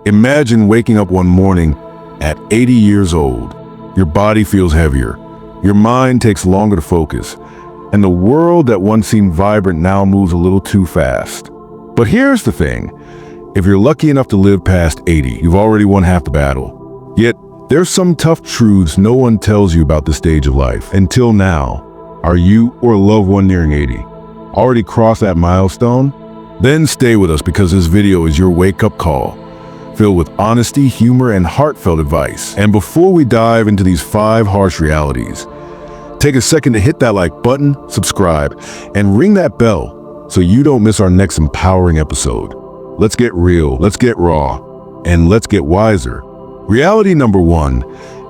Imagine waking up one morning at 80 years old. Your body feels heavier, your mind takes longer to focus, and the world that once seemed vibrant now moves a little too fast. But here's the thing. If you're lucky enough to live past 80, you've already won half the battle. Yet, there's some tough truths no one tells you about this stage of life. Until now, are you or a loved one nearing 80 already crossed that milestone? Then stay with us because this video is your wake-up call, filled with honesty, humor, and heartfelt advice. And before we dive into these 5 harsh realities, take a second to hit that like button, subscribe, and ring that bell so you don't miss our next empowering episode. Let's get real, let's get raw, and let's get wiser. Reality number 1,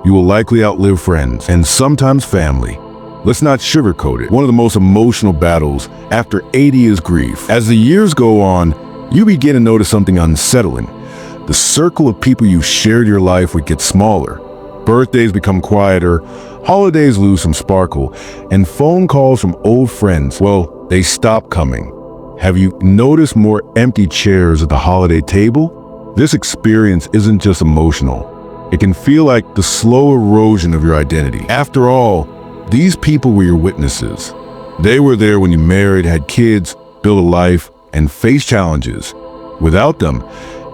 you will likely outlive friends and sometimes family. Let's not sugarcoat it. One of the most emotional battles after 80 is grief. As the years go on, you begin to notice something unsettling. The circle of people you shared your life with gets smaller. Birthdays become quieter, holidays lose some sparkle, and phone calls from old friends, well, they stop coming. Have you noticed more empty chairs at the holiday table? This experience isn't just emotional. It can feel like the slow erosion of your identity. After all, these people were your witnesses. They were there when you married, had kids, built a life, and faced challenges. Without them,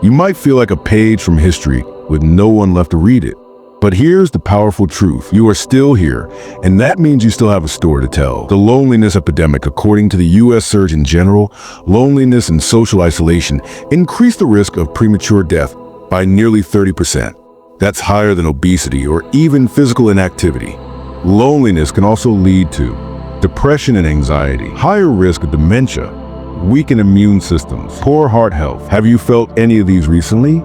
you might feel like a page from history with no one left to read it. But here's the powerful truth. You are still here, and that means you still have a story to tell. The loneliness epidemic, according to the U.S. Surgeon General, loneliness and social isolation increase the risk of premature death by nearly 30%. That's higher than obesity or even physical inactivity. Loneliness can also lead to depression and anxiety, higher risk of dementia, weakened immune systems, poor heart health. Have you felt any of these recently?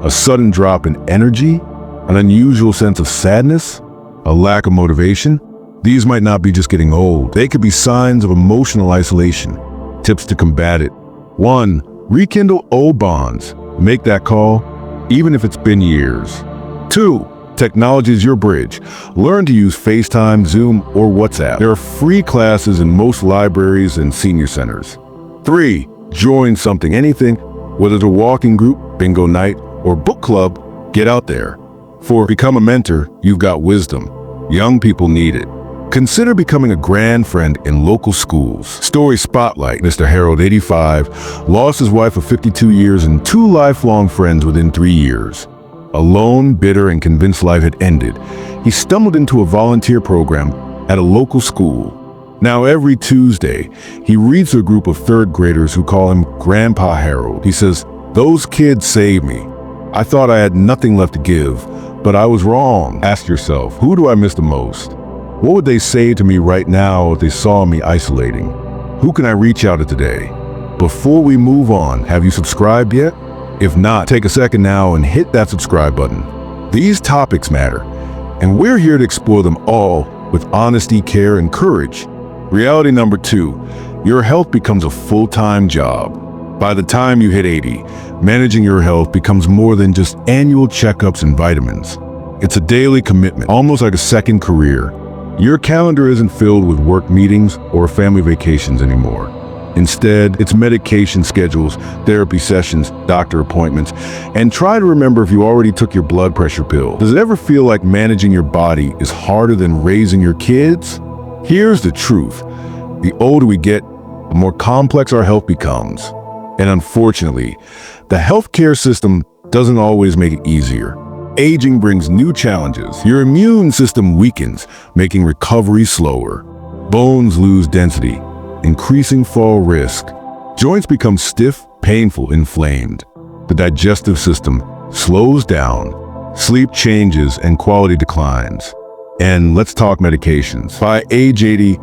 A sudden drop in energy? An unusual sense of sadness? A lack of motivation? These might not be just getting old. They could be signs of emotional isolation. Tips to combat it. 1. Rekindle old bonds. Make that call, even if it's been years. 2. Technology is your bridge. Learn to use FaceTime, Zoom, or WhatsApp. There are free classes in most libraries and senior centers. 3. Join something, anything, whether it's a walking group, bingo night, or book club, get out there. 4. Become a mentor. You've got wisdom. Young people need it. Consider becoming a grand friend in local schools. Story Spotlight. Mr. Harold, 85, lost his wife of 52 years and 2 lifelong friends within 3 years. Alone, bitter, and convinced life had ended, he stumbled into a volunteer program at a local school. Now, every Tuesday, he reads to a group of 3rd graders who call him Grandpa Harold. He says, "Those kids saved me. I thought I had nothing left to give, but I was wrong." Ask yourself, who do I miss the most? What would they say to me right now if they saw me isolating? Who can I reach out to today? Before we move on, have you subscribed yet? If not, take a second now and hit that subscribe button. These topics matter, and we're here to explore them all with honesty, care, and courage. Reality number 2, your health becomes a full-time job. By the time you hit 80, managing your health becomes more than just annual checkups and vitamins. It's a daily commitment, almost like a second career. Your calendar isn't filled with work meetings or family vacations anymore. Instead, it's medication schedules, therapy sessions, doctor appointments, and try to remember if you already took your blood pressure pill. Does it ever feel like managing your body is harder than raising your kids? Here's the truth. The older we get, the more complex our health becomes. And unfortunately, the healthcare system doesn't always make it easier. Aging brings new challenges. Your immune system weakens, making recovery slower. Bones lose density, increasing fall risk. Joints become stiff, painful, inflamed. The digestive system slows down. Sleep changes and quality declines. And let's talk medications. By age 80,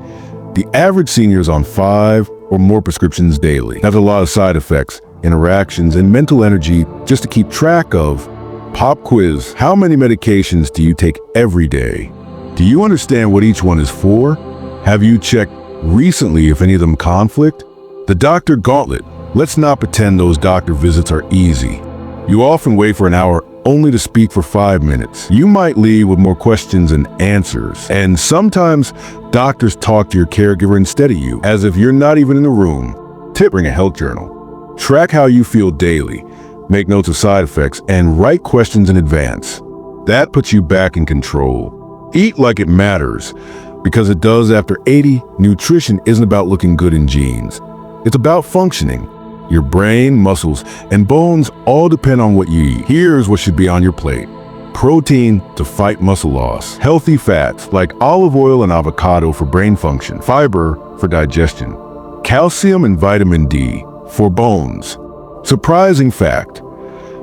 the average senior is on 5 or more prescriptions daily. That's a lot of side effects, interactions, and mental energy just to keep track of. Pop quiz. How many medications do you take every day? Do you understand what each one is for? Have you checked recently if any of them conflict? The doctor gauntlet. Let's not pretend those doctor visits are easy. You often wait for an hour only to speak for 5 minutes. You might leave with more questions than answers. And sometimes doctors talk to your caregiver instead of you, as if you're not even in the room. Tip: bring a health journal. Track how you feel daily. make notes of side effects, and write questions in advance. That puts you back in control. Eat like it matters, because it does after 80. Nutrition isn't about looking good in jeans. It's about functioning. Your brain, muscles, and bones all depend on what you eat. Here's what should be on your plate. Protein to fight muscle loss. Healthy fats like olive oil and avocado for brain function. Fiber for digestion. Calcium and vitamin D for bones. Surprising fact: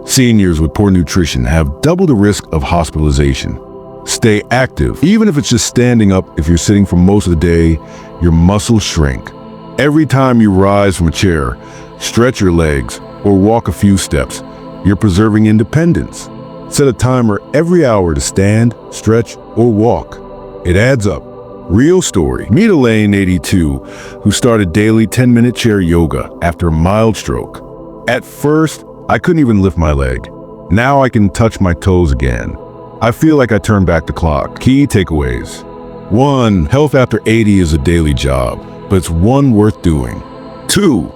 seniors with poor nutrition have double the risk of hospitalization. Stay active. Even if it's just standing up, if you're sitting for most of the day, your muscles shrink. Every time you rise from a chair, stretch your legs, or walk a few steps, you're preserving independence. Set a timer every hour to stand, stretch, or walk. It adds up. Real story. Meet Elaine, 82, who started daily 10-minute chair yoga after a mild stroke. At first, I couldn't even lift my leg. Now I can touch my toes again. I feel like I turned back the clock. Key takeaways. 1. Health after 80 is a daily job, but it's one worth doing. 2.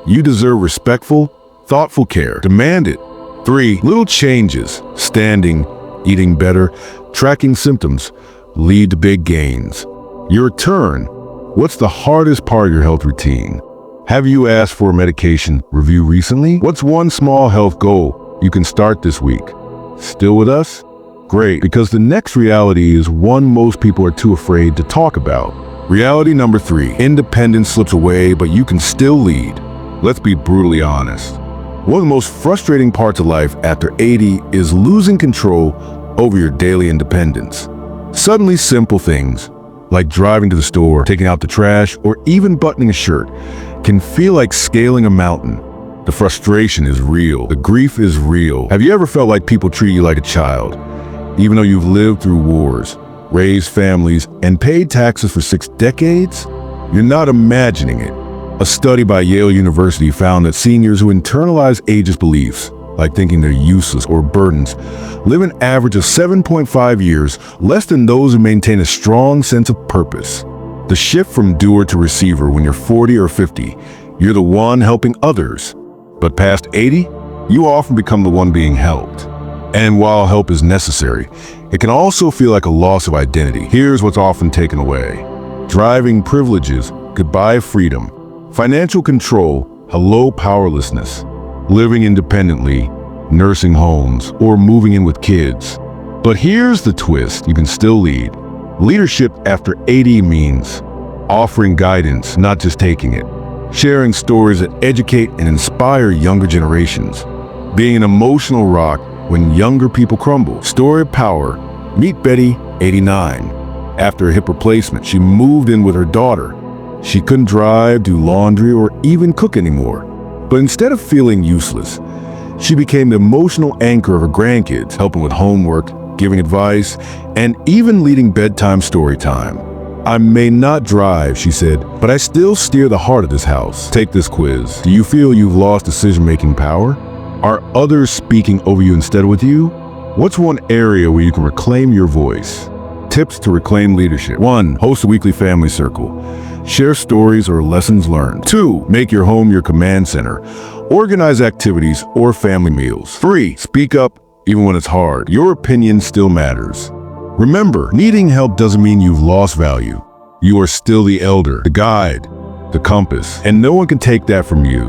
You deserve respectful, thoughtful care. Demand it. 3. Little changes, standing, eating better, tracking symptoms, lead to big gains. Your turn. What's the hardest part of your health routine? Have you asked for a medication review recently? What's one small health goal you can start this week? Still with us? Great, because the next reality is one most people are too afraid to talk about. Reality number 3. Independence slips away, but you can still lead. Let's be brutally honest. One of the most frustrating parts of life after 80 is losing control over your daily independence. Suddenly simple things, like driving to the store, taking out the trash, or even buttoning a shirt, can feel like scaling a mountain. The frustration is real. The grief is real. Have you ever felt like people treat you like a child, even though you've lived through wars, raised families, and paid taxes for 6 decades? You're not imagining it. A study by Yale University found that seniors who internalize ageist beliefs, like thinking they're useless or burdens, live an average of 7.5 years less than those who maintain a strong sense of purpose. The shift from doer to receiver when you're 40 or 50, you're the one helping others. But past 80, you often become the one being helped. And while help is necessary, it can also feel like a loss of identity. Here's what's often taken away. Driving privileges, goodbye freedom. Financial control, hello powerlessness. Living independently, nursing homes, or moving in with kids. But here's the twist: you can still lead. Leadership after 80 means offering guidance, not just taking it. Sharing stories that educate and inspire younger generations. Being an emotional rock when younger people crumble. Story of power. Meet Betty, 89. After a hip replacement, she moved in with her daughter. She couldn't drive, do laundry, or even cook anymore. But instead of feeling useless, she became the emotional anchor of her grandkids, helping with homework, giving advice, and even leading bedtime story time. I may not drive, she said, but I still steer the heart of this house. Take this quiz. Do you feel you've lost decision-making power? Are others speaking over you instead of with you? What's one area where you can reclaim your voice? Tips to reclaim leadership. 1. Host a weekly family circle. Share stories or lessons learned. 2. Make your home your command center. Organize activities or family meals. 3. Speak up even when it's hard. Your opinion still matters. Remember, needing help doesn't mean you've lost value. You are still the elder, the guide, the compass, and no one can take that from you.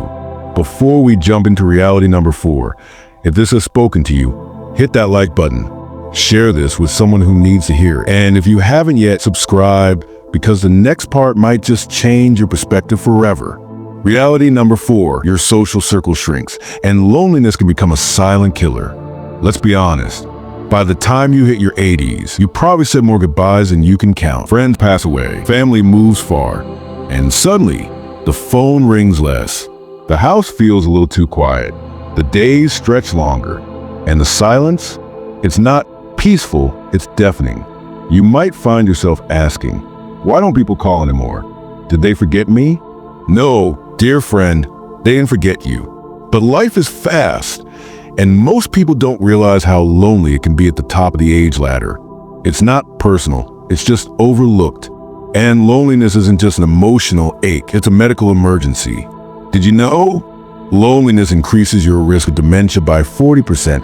Before we jump into reality number 4, if this has spoken to you, hit that like button. Share this with someone who needs to hear it. And if you haven't yet, subscribe, because the next part might just change your perspective forever. Reality number 4, your social circle shrinks, and loneliness can become a silent killer. Let's be honest. By the time you hit your 80s, you probably said more goodbyes than you can count. Friends pass away, family moves far, and suddenly, the phone rings less. The house feels a little too quiet. The days stretch longer, and the silence, it's not peaceful, it's deafening. You might find yourself asking, why don't people call anymore? Did they forget me? No, dear friend, they didn't forget you. But life is fast, and most people don't realize how lonely it can be at the top of the age ladder. It's not personal, it's just overlooked. And loneliness isn't just an emotional ache, it's a medical emergency. Did you know? Loneliness increases your risk of dementia by 40%,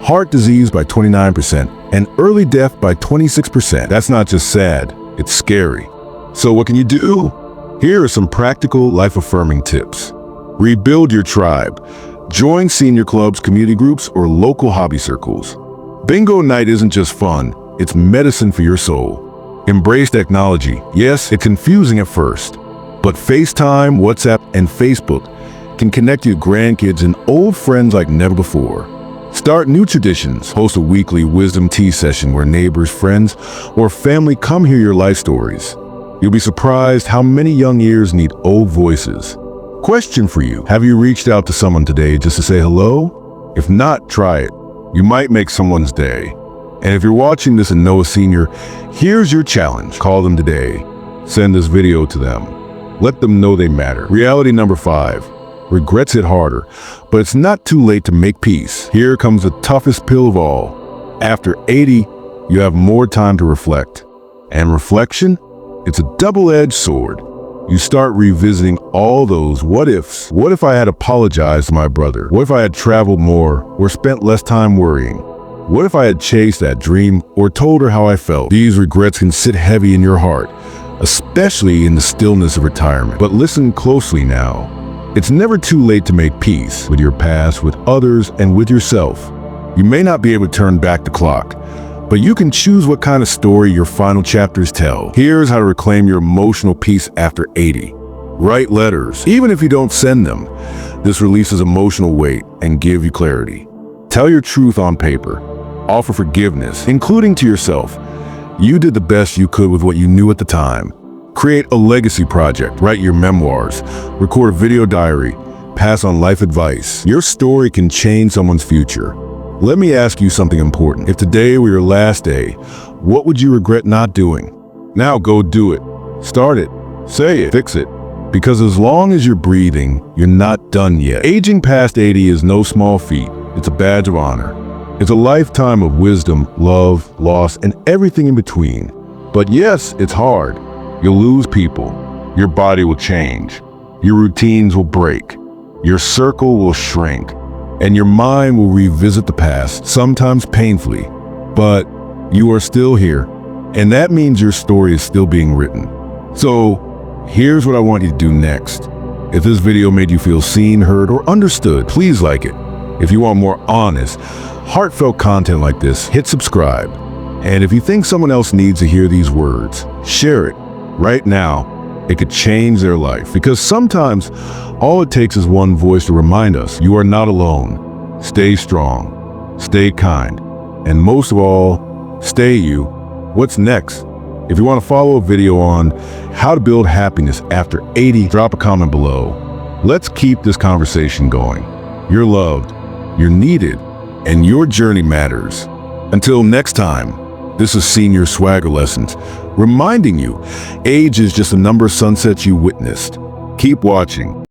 heart disease by 29%, and early death by 26%. That's not just sad, it's scary. So what can you do? Here are some practical, life-affirming tips. Rebuild your tribe. Join senior clubs, community groups, or local hobby circles. Bingo night isn't just fun, it's medicine for your soul. Embrace technology. Yes, it's confusing at first, but FaceTime, WhatsApp, and Facebook can connect you to grandkids and old friends like never before. Start new traditions. Host a weekly wisdom tea session where neighbors, friends, or family come hear your life stories. You'll be surprised how many young ears need old voices. Question for you. Have you reached out to someone today just to say hello? If not, try it. You might make someone's day. And if you're watching this and know a senior, here's your challenge. Call them today. Send this video to them. Let them know they matter. Reality number 5. Regrets hit harder, but it's not too late to make peace. Here comes the toughest pill of all. After 80, you have more time to reflect. And reflection? It's a double-edged sword. You start revisiting all those what-ifs. What if I had apologized to my brother? What if I had traveled more or spent less time worrying? What if I had chased that dream or told her how I felt? These regrets can sit heavy in your heart, especially in the stillness of retirement. But listen closely now. It's never too late to make peace with your past, with others, and with yourself. You may not be able to turn back the clock, but you can choose what kind of story your final chapters tell. Here's how to reclaim your emotional peace after 80. Write letters. Even if you don't send them, this releases emotional weight and gives you clarity. Tell your truth on paper. Offer forgiveness, including to yourself. You did the best you could with what you knew at the time. Create a legacy project. Write your memoirs. Record a video diary. Pass on life advice. Your story can change someone's future. Let me ask you something important. If today were your last day, what would you regret not doing? Now go do it. Start it. Say it. Fix it. Because as long as you're breathing, you're not done yet. Aging past 80 is no small feat. It's a badge of honor. It's a lifetime of wisdom, love, loss, and everything in between. But yes, it's hard. You'll lose people. Your body will change. Your routines will break. Your circle will shrink. And your mind will revisit the past, sometimes painfully. But you are still here. And that means your story is still being written. So here's what I want you to do next. If this video made you feel seen, heard, or understood, please like it. If you want more honest, heartfelt content like this, hit subscribe. And if you think someone else needs to hear these words, share it. Right now, it could change their life. Because sometimes, all it takes is one voice to remind us you are not alone. Stay strong, stay kind, and most of all, stay you. What's next? If you want to follow a video on how to build happiness after 80, drop a comment below. Let's keep this conversation going. You're loved, you're needed, and your journey matters. Until next time, this is Senior Swagger Lessons, reminding you, age is just a number of sunsets you witnessed. Keep watching.